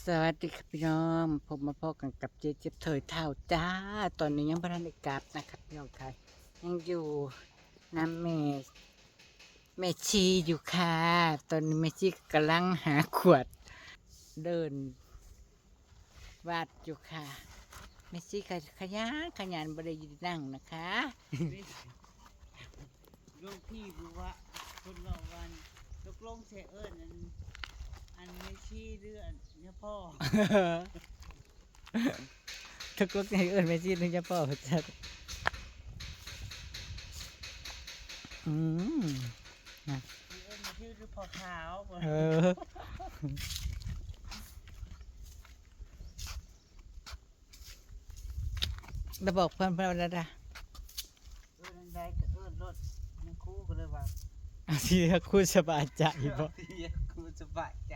สวัสดีครับพี่น้องผมมาพบกันกับเจ๊เจ็บเถยเท่าจ้าตอนนี้ยังไม่ทันได้กลับนะครับพี่น้องค่ะยังอยู่น้ำเมชีอยู่ค่ะตอนนี้เมชีกำลังหาขวดเดินวาดอยู่ค่ะเมชีขยันบริยนั่งนะคะ หลวงพี่บอกว่าคนเราวันตกลงเสเอิญอันไม่ชี้เรื่องเนี่ยพ่อ ทุกคนให้เอิญเมชีถึงจะพ่อจัดอืมนะ เอิญมาชื่อหรือพ่อขาวบ่ เออเราบอกเพื่อนๆแล้วนะ เอิญอันใดก็เอิญรถยังคู่ก็เลยว่า อาที่คุณสบายใจบ่ ที่ยังคู่สบายใจ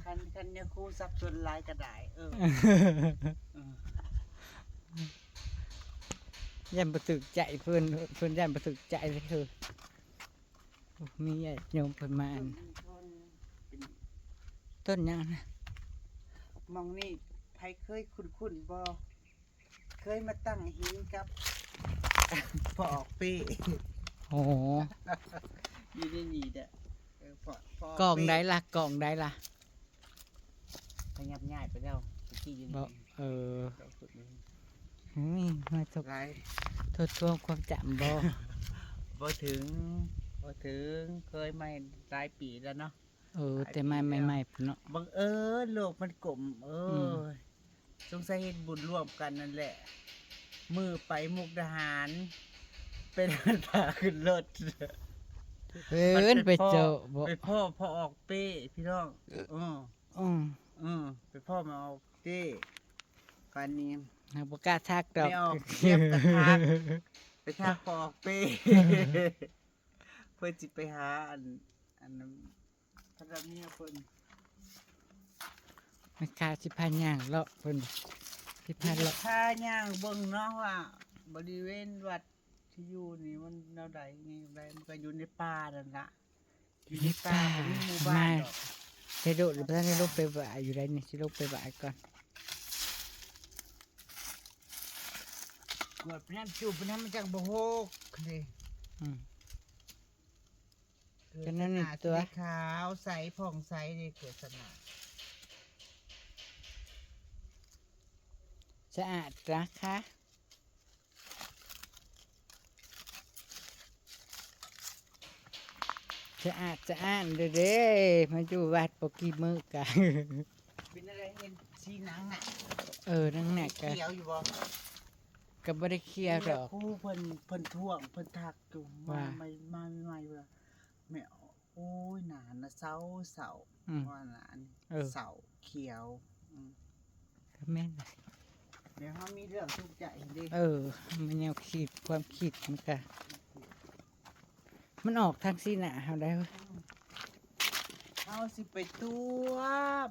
คันยังคู่ซับซ้อนหลายก็ได้เออ ยันประตึกใจเพื่อนยันประตึกใจเลยคือมีญาติโยมเพิ่นมาอันต้นยังนะ มองนี่ใครเคยคุ้นบ่เคยมาตั้งหินกับ พอออกปี โอ้โห อยู่ในนี่เด้อพอก ล่องได้ล่ะกล่องได้ล่ะ ขยับง่ายไปแล้วที่อยู่ บ นี่ อกเออ เราฝึกนี่ มาทบ ไร ทบทวนความจำบ่ บ่ถึงเคยไม่หลายปีแล้วเนาะ เออแต่ไม่ใหม่พุ่นเนาะ บังเอิญโลกมันกลมม สงสัยเฮ็ดบุญร่วมกันนั่นแหละ มือไปมุกดาหาร เป็นวันพาขึ้นรถ เอิ้นไปเจอบ่ ไปพ่อพอออกเป้พี่น้องอือ อืม ไปพ่อมาออกเป้การนี้ หาบ่กล้าทักดอก ไม่ออกเทียบกระทัก ไปทักพอออกเป้ เพื่อจิไปหาอันนั้นพระเมียเพิ่น ไม่กล้าสิพาย่างเลาะเพิ่นสิพาเลาะ ถ้าย่างเบิ่งเนาะว่าบริเวณวัดที่อยู่นี่มันแนวใดนี่ใดมันก็อยู่ในป่านั่นล่ะอยู่ในป่าบ่มีหมู่บ้านดอก ได้โดดหรือบ่ทันได้ลงไปบ่ายอยู่ได้นี่สิลงไปบ่ายก่อน กวดไปน้ำจูบไปน้ำมันจังบ่โฮกเลย อืม เกิด ก็นั่นนี่ สา ตัว สีขาวใสผ่องใสเลยเกิดสนา สะอาดนะคะสะอาดเด้อเด้มาอยู่วัดปกี่มื้อกะ เป็นอะไรเห็นสีหนังน่ะ นั่งแหนกกะ เขียวอยู่บ่ ก็บ่ได้เคลียร์ดอก ครูเพิ่นท่วงเพิ่นทักอยู่ ว่า ใหม่ว่าแม่โอ้ยหนานะเศร้าว่าหนาน เสาเขียวก็แม่นล่ะ เดี๋ยวเขามีเรื่องทุกข์ใจดิ มันแนวคิดความคิดมันกะมันออกทางสีหน้าเฮาได้เว้ย เอาสิไปตัว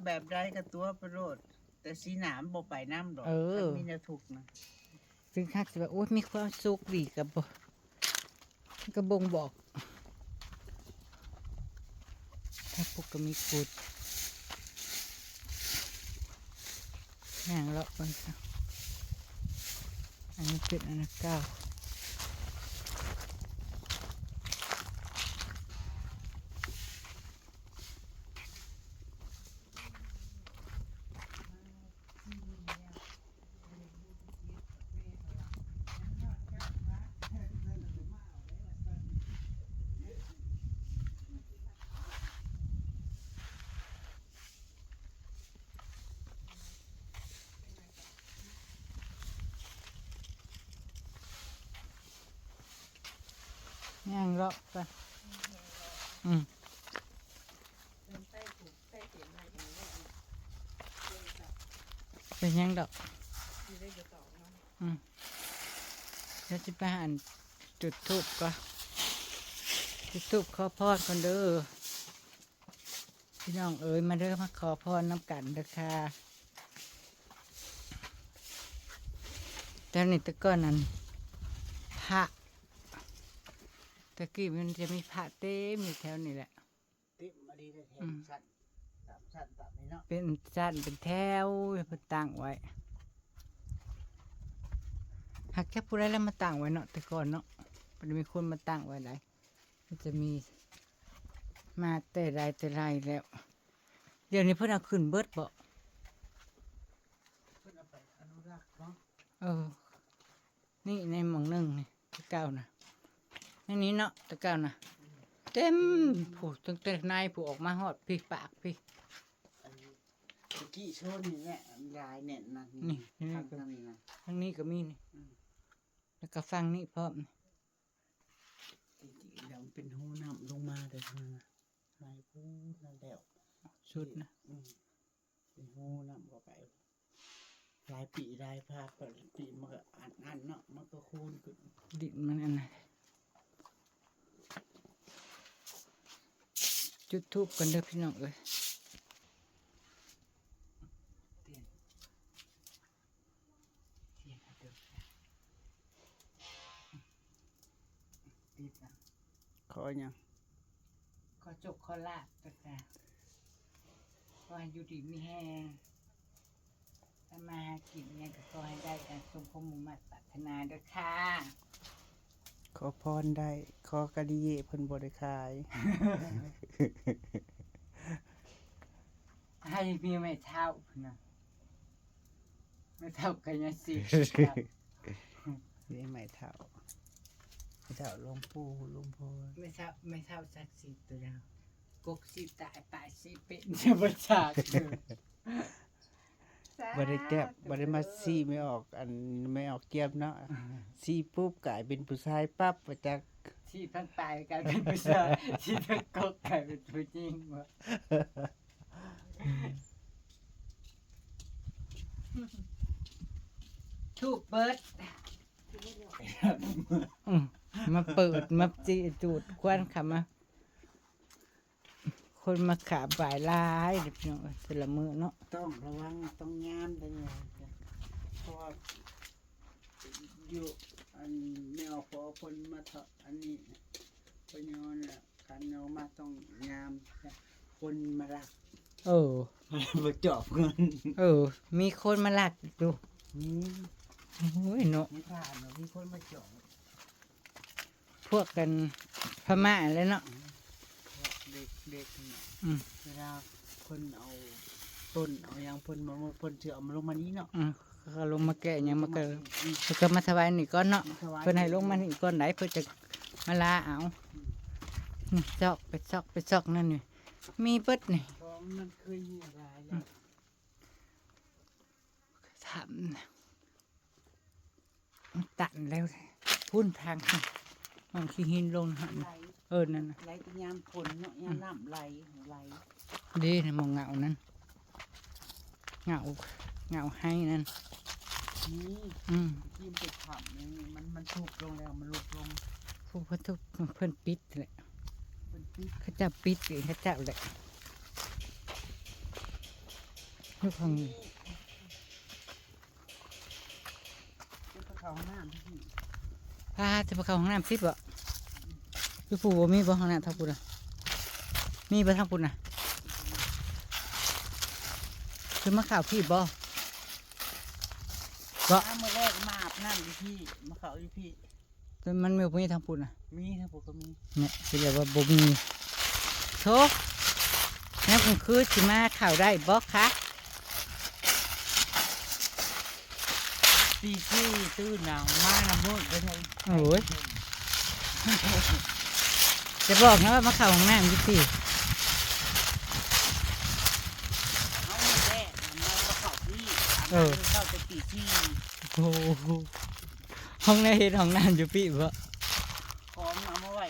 แบบใดกับตัวประโยชน์แต่สีหนามบ่ไปน้ำดอกมันมีแนวทุกข์นะ ซึ่งคักสิว่าโอ้ยมีความสุขดีกับบ่ก็บ่งบอก ถ้าพวกก็มีกุดย่างเลาะไปค่ะอันนี้เป็นอันนั้นเก้าย่างเลาะไปอืมเป็นยังดอกอืมเดี๋ยวจะไปหันจุดทูบก็จุดทูบขอพรคนเด้อพี่น้องเอ๋ยมาเด้อมาขอพรน้ำกันเด้อค่ะแต่นี่แตะก้อนนั้นพระตะกี้มันจะมีพระเต็มอยู่แถวนี้แหละ ติมาดีได้แทนสั้น สั่นตัดนี่เนาะ เป็นสั้นเป็นแถวเพิ่นตั้งไว้หากแค่ผู้ใดแล้วมาตั้งไว้เนาะแต่ก่อนเนาะมันมีคนมาตั้งไว้หลายมันจะมีมาแต่ไรแล้ว เดี๋ยวนี้เพิ่นเอาขึ้นเบิดบ่ เพิ่นเอาไปอนุรักษ์เนาะ นี่ในหม่องหนึงนี่ตะเก้านะในนี้เนาะตะเก้านะเต็มผู้ตั้งแต่ในผู้ออกมาฮอดพี่ปากพี่ อันนี้ตะกี้โชว์นี่แหละยายแน่นนะ นี่ ทางนี้นะ ทางนี้ก็มีนี่ อืม แล้วก็ฟังนี่พร้อมนี่ จริงๆแล้วมันเป็นหูน้ำลงมาเด้อค่ะนายพูดนั่นแล้ว สุดนะ อืมเป็นหูน้ำเข้าไปหลายปีหลายภาคปีมันก็อันเนาะมันก็คูณขึ้น ดินมันอันนั้นจุดทูบกันเด้อพี่น้องเอ้ย เตียนเตียนเอาเด้อติดนะขอยัง ขอจบขอลาบตะกาขอให้อยู่ดีมีแห้งถ้ามาหากินเนี่ยก็ขอให้ได้การสมความมุ่งมั่นปรารถนาเด้อค่ะ ขอพรได้ขอกะดีเยเพิ่นบ่ได้ขาย ให้มีไม่เท่าพุ่นนะไม่เท่ากันยังสิ นี่ไม่เท่าไม่เท่าหลวงปู่หลวงพ่อ ไม่เท่าสักสิตัวเรากกสิตายปลายสิเป็นจะประจากเลย บ่ได้แก็บบ่ได้มาซี่ไม่ออกอันไม่ออกเกียบเนาะซี่ปุ๊บกลายเป็นผู้ชายปั๊บว่าจัก ที่พันตายกลายเป็นผู้ชายที่พันกกกลายเป็นผู้หญิงวะทูบเบิดมาเปิดมาจีจูดควันค่ะมาคนมาขาบ่ายลายเด็กน้องเอ้ยแต่ละมือเนาะ ต้องระวังต้องงามเด้อเพราะว่าอยู่อันไม่ออกพอคนมาเถาะอันนี้พยอนน่ะการเอามาต้องงามคนมารัก มาจอบเงิน มีคนมาลักดู นี่ โอ้ยเนาะ ไม่ผ่านหรอกมีคนมาจอบ พวกกันพม่าเลยเนาะ เด็กๆเนี่ย อืม เวลาคนเอาต้นเอาอย่างเพิ่นมาเพิ่นสิเอามาลงมานี้เนาะ เขาลงมาแกะหยังมาเกิด อืม เพิ่นก็มาถวายนี่ก่อนเนาะ มาถวาย เพิ่นให้ลงมานี่ก่อนไหนเพิ่นจะมาลาเอานี่ซอกไปซอกนั่นนี่มีเบิดนี่ ของมันเคยมีหลายแล้ว ถามมันตันแล้วพุ่นทางมันขี้หินลงหัน ไหล นั่นน่ะ ไหลแต่ยามฝนเนาะยามน้ำไหล ดีนะมองเงานั่นเงาให้นั่น นี่ อืม ที่มันไปขำนี่มันถูกลงแล้วมันลุกลง ผู้เพิ่นทุกเพิ่นปิดแหละ เป็นปี เขาเจะปิดเองเขาเจ้าแหละลูกของ เป็นเขาห้องน้ำที่ พาจะไปเข้าห้องน้ำซิบ่พี่ปู่บ่มีบ่ห้องน้ำทางปุ่นอ่ะมีบ่ทางปุ่นอ่ะคือมาข่าวพี่บ่ น้ำมือแรกมาอาบน้ำอยู่พี่มาเขาอยู่พี่ แต่มันบ่มีทางปุ่นอ่ะ มีนะผมก็มี เนี่ยคือเรียกว่าบ่มีโชคแล้วกลางคืนสิมาข่าวได้บ่คะ ตีที่ตื้นหนาวมาน้ำมืดไปเลย โอ้ยจะบอกนะว่ามาข่าวห้องน้ำอยู่พี่ เอามือแรกมาเขาพี่เข้าไปตีที่ โอ้โหห้องไหนเห็นห้องน้ำอยู่พี่บ่ คอมเอามาไว้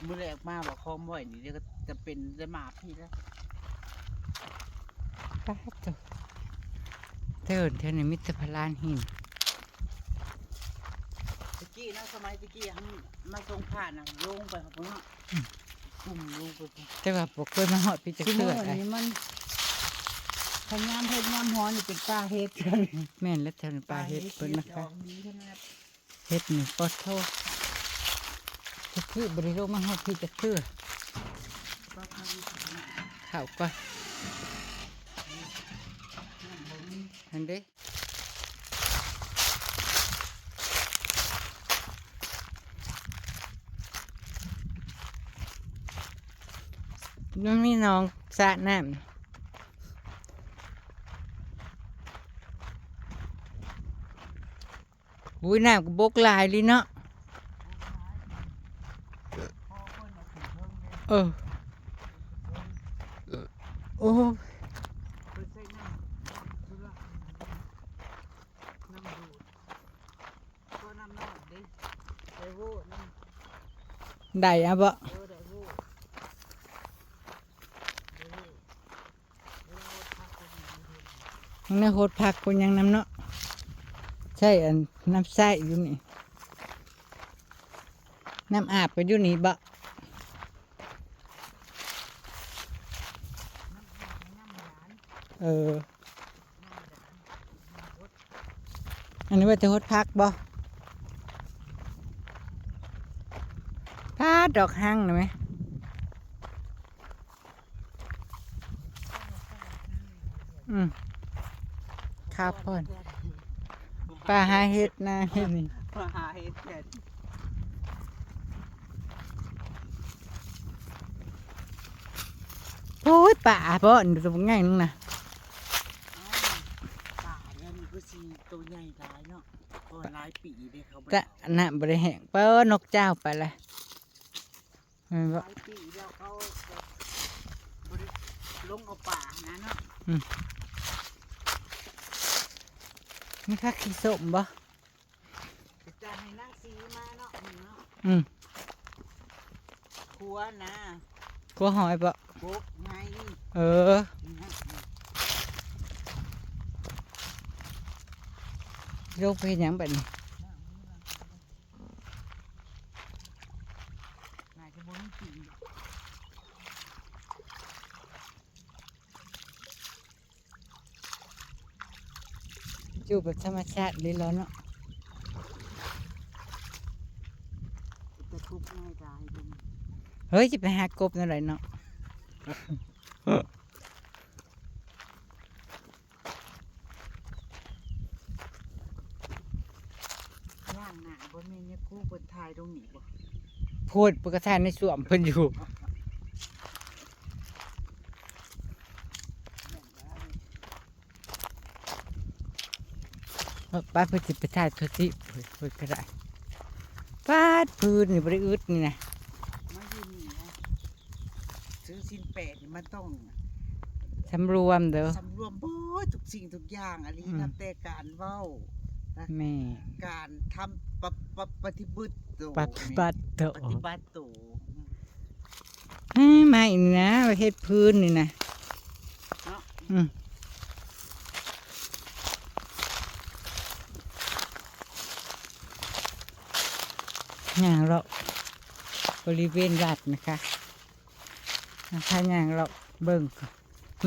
มือแรกมาบอกคอมไว้นี่เดี๋ยวก็จะเป็นจะมาพี่แล้ว ป้าเจ้าเทินเท่านี้มิตรพลานหิน ตะกี้นะสมัยตะกี้มาทรงผ่านนะลงไปครับผมกลุ่มลงไป แต่ว่าบ่เคยมาฮอดพี่จะ คือ เกิ เมื่ ด อ อะไร นี้มันพยายามเฮ็ดน้ำฮ้อนนี่เป็นกาเฮ็ดกัน แม่นแล้วแถวนี้ปลาเฮ็ดเพิ่นนะคะ ดีขนาด เฮ็ดนี่ปอโททุกที่บริโภคมาฮอดพี่จะเกิด ปลาพายุ ข้าวก่อน ป เด้มันมีน้องสระน้ำอุ้ยน้ำก็บกหลายเลยเนาะเออโอ้ เปิดใส่น้ำธุระน้ำดูดก็น้ำนอกดิได้โว้น้ำ ได้อะบ่ ได้โว้ได้โว้ได้โว้พักกันอย่างนี้ มันน่าโคตรผักคนยังน้ำเนาะใช่อันน้ำใส่อยู่นี่น้ำอาบก็อยู่นี่บ่เอออันนี้ว่าจะโคตรผักบ่พาดดอกหั่งหน่อยไหมข้าวพ่อนปลาหาเห็ดนะเห็ดนี่ มาหาเห็ดแดด โอ้ยป่าบ่อนดูตรงง่ายนึงนะ ป่าเนี่ยมันก็สีตัวใหญ่หลายเนาะก็หลายปีเลยเขา จะน่ะบริแหงเปิ้นนกเจ้าไปเลยเห็น ห บ่ ลายปีแล้วเขาบริลงเอาป่านะเนาะ นี่ค่ะขี้ส้มบ่ จะให้นางสีมาเนาะนี่เนาะ อืม ครัวนะ กลัวหอยบ่ กบไง เออ นี่นะ โยกไปเฮ็ดหยังบัดนี้ นายจะบ่มีปีดอก อยู่แบบธรรมชาติเลยแล้วเนาะ จะทุบง่ายได้เลย เฮ้ยจะไปหากบนั่นไรเนาะ ย่างหนาบนเมนเนี่ยกู้บนทายตรงนี้บ่ พูดปกติในสวมเพิ่นอยู่ ป้าเพิ่นสิไปถ่ายโทรศัพท์เพิ่นก็ได้ป้าดพื้นนี่บ่ได้อึดนี่นะ มาอยู่นี่นะซื้อสินแปดนี่มันต้อง สำรวมเด้อ สำรวมบ่ทุกสิ่งทุกอย่างอันนี้นับแต่การเว้า แม่ การทำปฏิบัติตัว ปัดปัดโต ปฏิบัติตัว มาอีกนี่นะไปเฮ็ดพื้นนี่นะ เนาะ อืมย่างเราะบริเวณวัดนะคะถ้าย่างเราะเบิ่งก่อน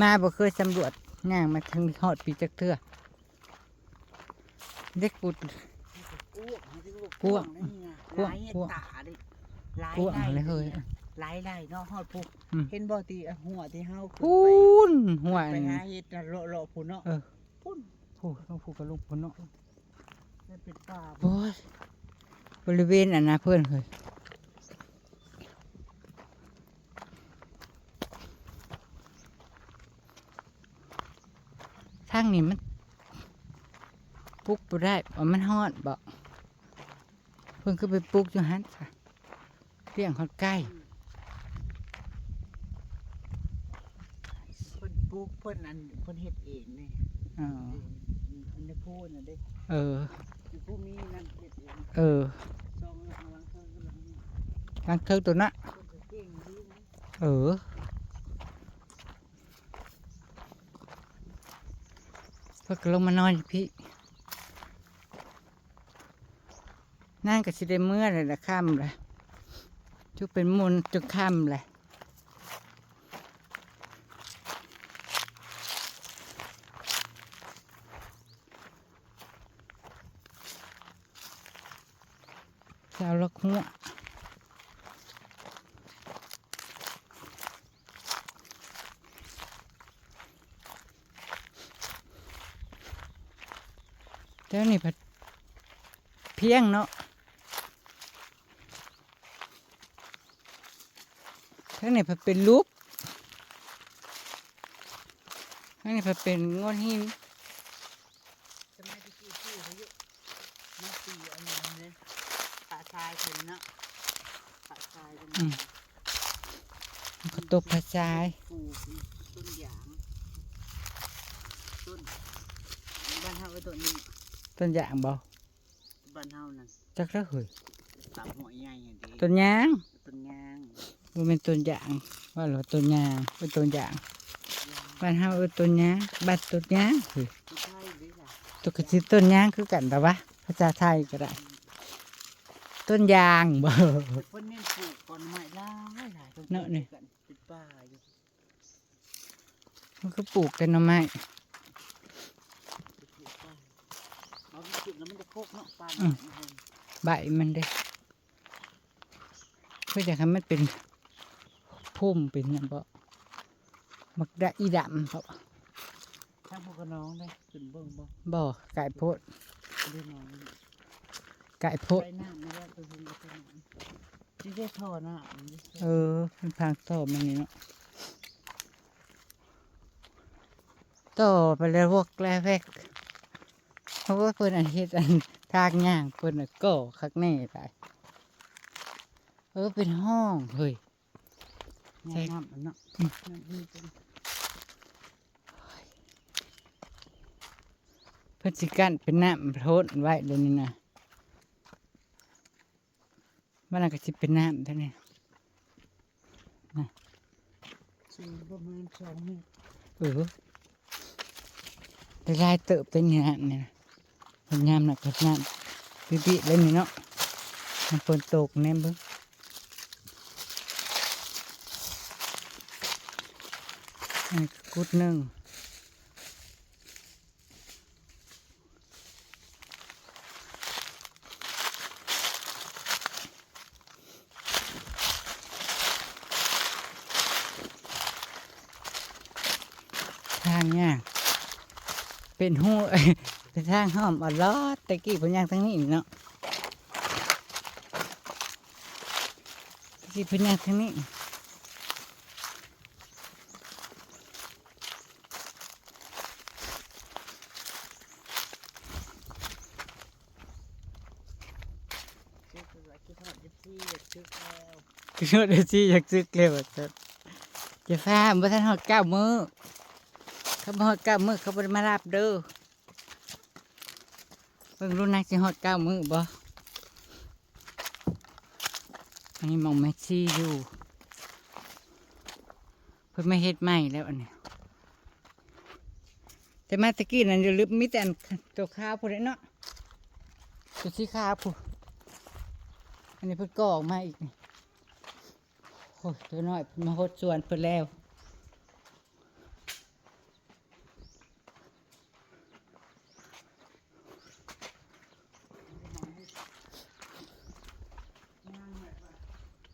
มาบ่เคยสำรวจย่างมาทางฮอดปีจักเทื่อเด็กปุด อ้วกให้ที่ลูก อ้วก นี่ไง อ้วก หลาย อ้วก ตาดิหลาย อ้วก ไร่ เลยเฮ้ย หลายไร่เนาะฮอดปุ๊บ อืม เห็นบ่ตีหัวที่เฮาขึ้น พู ไป นหัว ไป นี่ หาเฮ็ดน่ะเลาะๆพุ่นเนาะ เออ พุ่น พูดต้องพูดกับลูกคนเนาะ นั่นเป็นป่า โอ้ยบริเวณอันนะเพื่อนเคยทางนี้มันปลูกบ่ได้เพราะมันฮอดบ่เพิ่นก็ไปปลูกอยู่หันค่ะเลี้ยงฮอดไก่ เพิ่นปลูกเพิ่นอันเพิ่นเฮ็ดเองนี่ อ๋อ อันนี้พูดน่ะเด้ เออ อยู่ผู้มีนั่นเฮ็ดเอง เออ ซองละลังเทิงก็ลังนี่ ลังเทิงตัวน่ะ เพิ่นก็เก่งดีนะ เออเพิ่นก็ลงมานอนอยู่พี่นั่นก็สิได้เมื่อเลยละค่ำเลยจุเป็นมุนจนค่ำเลยจะเอาลูกหัว เจ้านี่ผัดเพียงเนาะทั้งนี้ผัดเป็นรูปทั้งนี้ผัดเป็นงอนหิน สมัยที่กี่ชื่อเขาอยู่มาตีอันนี้เลยปะชายถึงเนาะปะชายเป็น ตกผาชาย ปลูกต้นยางต้นบ้านเฮาต้นนี้ ต้นยางบ่ บ้านเฮานั่น จักแล้วเฮ้ย ตามหัวใหญ่อย่างดี ต้นยาง ต้นยาง บ่แม่นต้นยางว่าเหรอต้นยางเป็นต้นยางบ้านเฮาต้นยางบ้านต้นยางเฮ้ย ต้นไทยด้วยล่ะ ตัวกระสิต้นยางคือกันแต่ว่าภาษาไทยก็ได้ต้นยางบ่ เพิ่นเน้นปลูกก่อนไม้หลายหลายต้น เนาะนี่ กันเป็นป่าอยู่ มันก็ปลูกกันหน่อไม้ ปลูกป่าเอาไปจุดแล้วมันจะโคกเนาะป่าเนี่ยมัน ใบมันเด้เพื่อจะให้มันเป็นพุ่มเป็นหยังบ่มักดะอีดำบ่ ทางพวกกบน้องได้ขึ้นเบิ่งบ่ บ่ไก่โพด เด้น้อง ไก่โพด ไปน้ำไม่ได้ไปเบิ่งไปน้ำที่ได้ท่อน้ำมันได้ เออมันพังต่อมันนี่เนาะต่อไปแล้วพวกแกลแวกเพราะว่าเพิ่นอันเฮ็ดอันทางย่างเพิ่นน่ะก่อคักแน่ตายเป็นห้องเฮ้ย ใช่ น้ำมันเนาะน้ำนี่เป็น เพิ่นสิกั้นเป็นน้ำโทนไว้เดี๋ยวนี้นะมันน่ะก็สิเป็นน้ำเท่านี้ สูงประมาณ2 เมตร ได้ลายเติบเป็นอย่างนั้นเนี่ยนะมันยามหนักกับน้ำปิๆเลยนี่เนาะมันฝนตกแน่เบิ่งอันนี้ก็กุดหนึ่งทางย่างเป็นหู เป็นทางห้อมอ่อนลอดตะกี้เพิ่นย่างทางนี้เนาะตะกี้เพิ่นย่างทางนี้ ซื้อตัวที่ทอดจะที่ซื้อแล้ว คือโน่นเดี๋ยวสิอยากซื้อเกลียวแบบจะฟ้าบ่ทันฮอด9 มื้อเขาบ่ฮอด9 มื้อเขาบ่ได้มารับเด้อเบิ่งรุ่นนักสิฮอด9 มื้อบ่อันนี้หมองแม่ชีอยู่เพิ่นไม่เฮ็ดใหม่แล้วอันนี้แต่มาตะกี้นั่นอย่าลืมมีแต่อันตัวขาวพุ่นแหละเนาะตัวสีขาวพุ่นอันนี้เพิ่นก่อออกมาอีกนี่โอ้ยตัวน้อยเพิ่นมาฮดสวนเพิ่นแล้ว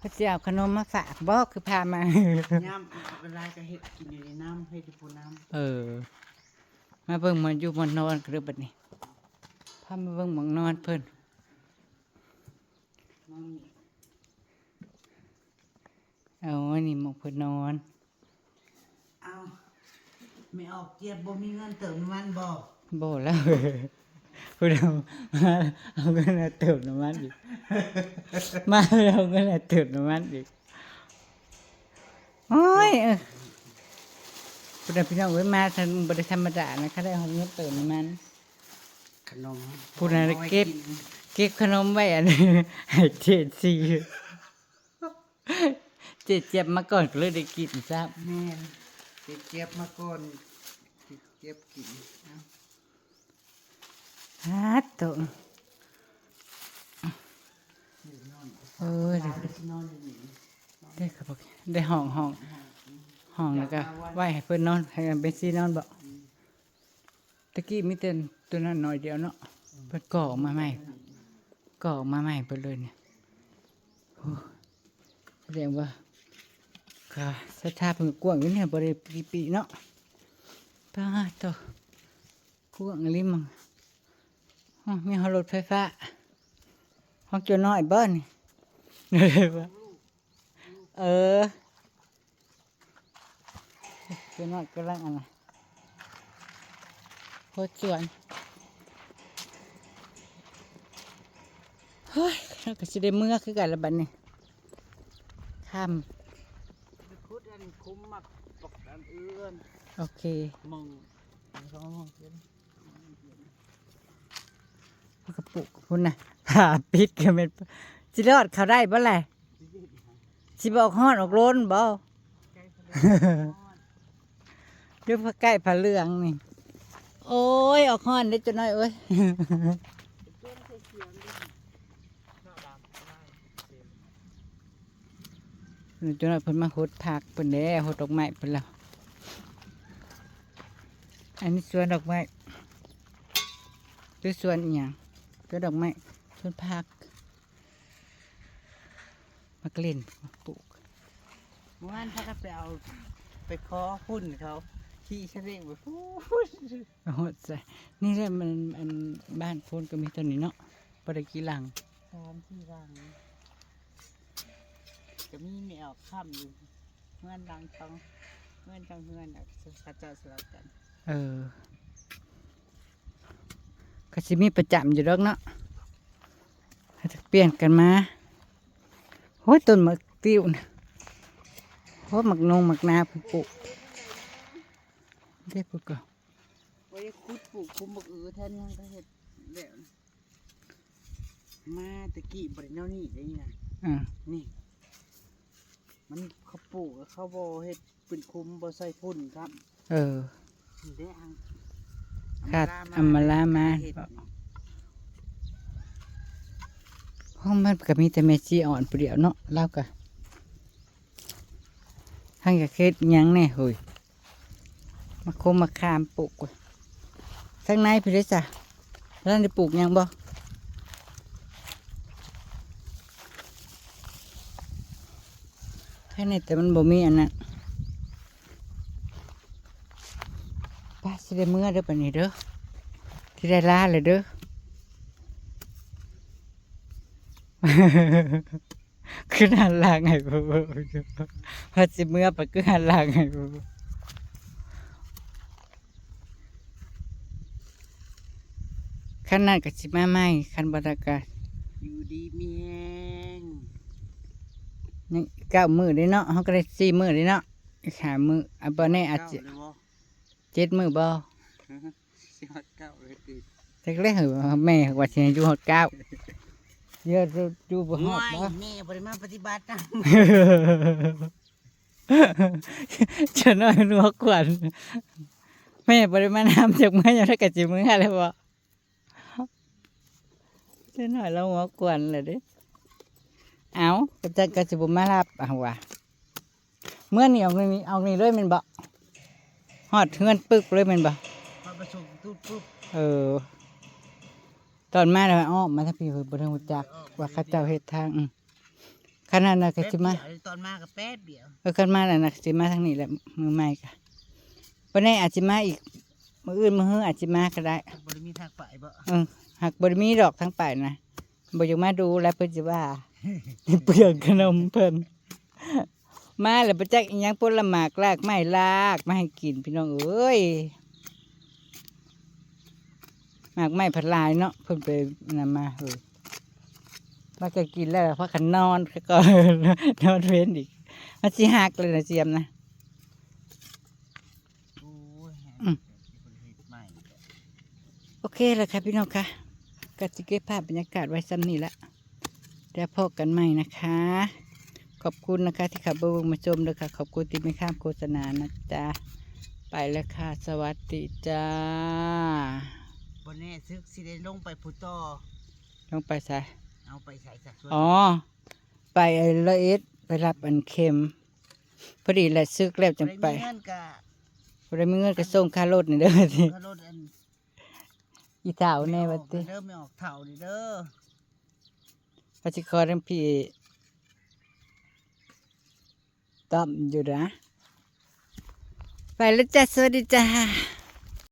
พระเจ้าขนมมาฝากบอกคือพามา น้ำเวลาก็เฮ็ดกินอยู่ในน้ำให้ดูปูน้ เออ มาเบิ่งมันอยู่มันนอนกระบัดนี้พามาเบิ่งหมองนอนเพิ่น ำน้ำ เอาอันนี้หมองเพิ่นนอน เอาไม่ออกเจี๊ยบบ่มีเงินเติมน้ำมันบ่ บ่แล้ว เพิ่นเอามาเอาเงินมาเติมน้ำมันอีก มาเอาเงินมาเติมน้ำมันอีกโอ้ยเพิ่นเอาพี่น้องเอ้ยมาทันบ่ได้ธรรมดานะคะได้เอาเงินเติมน้ำมัน ขนม พูดอะไร อาไว้ เก็บ น เก็บขนมไว้อันนี้ ให้เจ็ดสี่เจ็ดเจ็บมาก่อนก็เลยได้กินซ้ แม่นสิเจี๊ยบมาก่อนสิเจี๊ยบกินนะ ำฮัตโตเออ ตาได้สินอนอยู่นี่ ได้ครับบอกได้ห้องแล้วก็ไว้ให้เพื่อนนอนให้กันเป็นซีนอนบ่ตะกี้มีแต่ตัวนั้นหน่อยเดียวเนาะเพิ่นก่อออกมาใหม่ก่อออกมาใหม่เพิ่นเลยเนี่ยโอ้แสดงว่าค่ะสถาเพิ่นกว้างอยู่เนี่ยบ่ได้ปีเนาะป้าโตกว้างอีหลิมัง อ๋อมีรถไฟฟ้าห้องเจ้าน้อยบ้านนี่เออเจ้าน้อยกำลังอะไรโคตรสวนเฮ้ยเราก็จะได้เมื่อคือกันละบัดนี้ค่ คุดอันคุ้มมักปกอันอื่น ำโอเค มองสองมองเป็น พวกกระปุกพุ่นน่ะผ่าปิดกันเป็นสิรอดเขาได้บ่แหละสิบอกฮอดออกโล้นบ่ ใกล้ทะเล เรื่องผ้าใกล้ผ้าเหลืองนี่ โอ้ย ออกฮอดได้จนน้อยเอ้ย ต้นเขียวๆนี่หน้าดำได้เต็ม จนน้อยเพิ่นมาหดผักเพิ่นเด้หดดอกไม้เพิ่นแล้วอันนี้สวนดอกไม้หรือสวนอีหยังสวนดอกไม้สวนผักมักเล่นมักปลูก เมื่อวานถ้าก็ไปเอาไปขอหุ้นเขาขี่เฉลี่ยไปพูด โอ้ใส่นี่แหละมันอันบ้านโพนก็มีต้นนี้เนาะบ่ได้กี่หลัง ตามที่รังจะมีแนวข้ามอยู่เงื่อนดังต้องเงื่อนจังเงื่อนอ่ะกระจายสลับกัน เออก็สิมีประจำอยู่ดอกเนาะให้เปลี่ยนกันมาโอ้ยต้นหมากติ้วนะโอ้ยหมักนงหมักนาเพิ่นปลูกได้ปลูกก็ ไว้คุดปลูกคุมบักแทนยังก็เห็ดแล้วมาตะกี้บริเนานี่ได้นะ อ่า นี่ มันเขาปลูกแล้วเขาบอเห็ดเป็นคุมบอใส่พุ่นครับ เออ นี่ได้อัง ขาดอำมาลามา เห็ด ห้องมันก็มีแต่แม่ชีอ่อนผู้เดียวเนาะเล่าก็ทั้งกับเฮ็ดหยังแน่เฮ้ยมาคมมาคามปลูกว่ะทั้งในพี่เด้อจ้ะแล้วได้ปลูกหยังบ่แค่นี้แต่มันบ่มีอันนั้นป้าสิได้เมื่อเด้อปานนี้เด้อที่ได้ลาเลยเด้อ คือหันหลังให้บ่พอสิเมื่อไปคือหันหลังให้บ่คันนั้นก็สิมาใหม่คันบ่ได้ก็ อยู่ดีมีแห้ง ยัง9 มื้อเด้เนาะเฮาก็ได้4 มื้อเด้เนาะอีก5 มื้ออ่ะบ่แน่อาจจะ เก้เลยบ่ 7 มื้อบ่ สิฮอดเก้าเลยติ แต่ก็เลยเหอะแม่ว่าสิให้อยู่ฮอด9เยอะอยู่บ่ฮอดบ่ แม่บริมาปฏิบัตินะ ฉันน้อยนัวกวนแม่บ่ได้มานำจากเมื่อยังได้กะจิมื้ออะไรบ่ฉันน้อยเราหัวกวนเลยเด้เอาก็จะกะสิบ่มารับเอาว่ะเมื่อนี่เอานี่เลยแม่นบ่ฮอดเฮือนปึกเลยแม่นบ่ มาประชุมตุ๊บปุ๊บ เออตอนมาแล้วอ้อมมาถ้าพี่เพิ่นบ่ได้รู้จักว่าเขาเจ้าเฮ็ดทางขนาดนั้นก็สิมา ตอนมากับแป๊บเดียว กันมาแล้วนะสิมาทางนี้แหละมือใหม่ค่ะวันนี้อาจจะมาอีกมืออื่นมือฮื้ออาจจะมาก็ได้ บริมีทางไปบ่ หากบริมีดอกทั้งป่ายนะบอยากมาดูแล้วเพิ่นจะว่า เปลืองขนมเพิ่นมาแล้วประจักษ์อีหยังผลหมากลากไม้ลากมาให้กินพี่น้องเอ้ยหมากไม้ผัดลายเนาะเพิ่นไปนำมามาก็กินแล้วพักกันนอนก็นอนเว้นอีกมันสิหักเลยนะเจียมนะ โอ้ยใหม่ โอเคแล้วค่ะพี่น้องค่ะก็จะเก็บภาพบรรยากาศไว้ซ้ำนี่ละเดี๋ยวพบกันใหม่นะคะ ขอบคุณนะคะที่ขับเบิ้งมาชมเลยค่ะขอบคุณที่ไม่ข้ามโฆษณานะจ๊ะไปแล้วค่ะสวัสดีจ้า บนนี้ซึกสิได้ลงไปพุตอ ต้องไปใส่ เอาไปใส่สักส่วน อ๋อไปละเอ็ดไปรับอันเค็มพอดีแหละซึกแล้วจังไป เงินกะ พอได้มีเงินก็ส่งค่ารถนี่เด้อที รถอัน อีเท่าแน่วัดติ เด้อไม่ออกเท่านี่เด้อ พระชิคอรังพี่ต้อมอยู่นะไปแล้วจ้ะสวัสดีจ้า